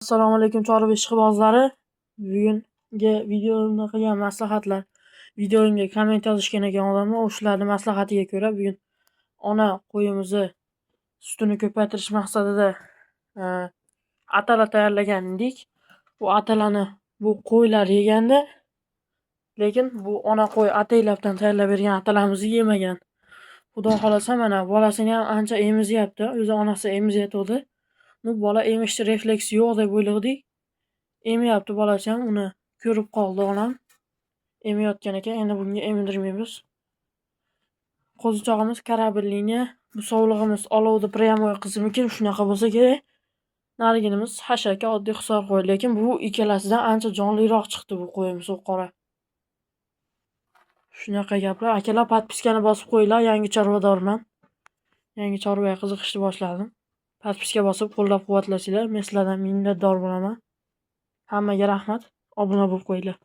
Assalomu alaykum chorva ishqibozlari. Bugungi videomda qilgan maslahatlar. Videomga komment yozishgan ekan odamlar, o'shalarning maslahatiga ko'ra bugun ona qo'yimizni sutini ko'paytirish maqsadida atala tayyorlagan edik. Bu atalani bu qo'ylar yeganda, lekin bu ona qo'y ataylabdan tayyorlab bergan atalarimizni yemagan. Xudo xolasa mana bolasini ham ancha emizyapti. O'zi onasi emizyotdi. Bu bola emishni refleksi yo'q deb o'yladik. Emyapti bolasi ham, uni ko'rib qoldi onam. Emayotgan ekan, endi bunga emdirmaymiz. Qo'zichog'imiz karabelniya, bu sovlig'imiz olovda pryamoy qizimikin, shunaqa bo'lsa kerak. Nariginimiz hashaka, oddiy hisor qo'y, lekin bu ikkalasidan ancha jonliroq chiqdi bu qo'yimiz qora. Shunaqa gaplar. Akalar podpiskani bosib qo'yinglar, yangi chorvadorman. Yangi chorvaga qiziqishni boshladim. Podpiska bosib qo'llab-quvvatlasanglar, men sizlardan minnatdor bo'laman. Hammaga rahmat. Obuna bo'lib qo'yinglar.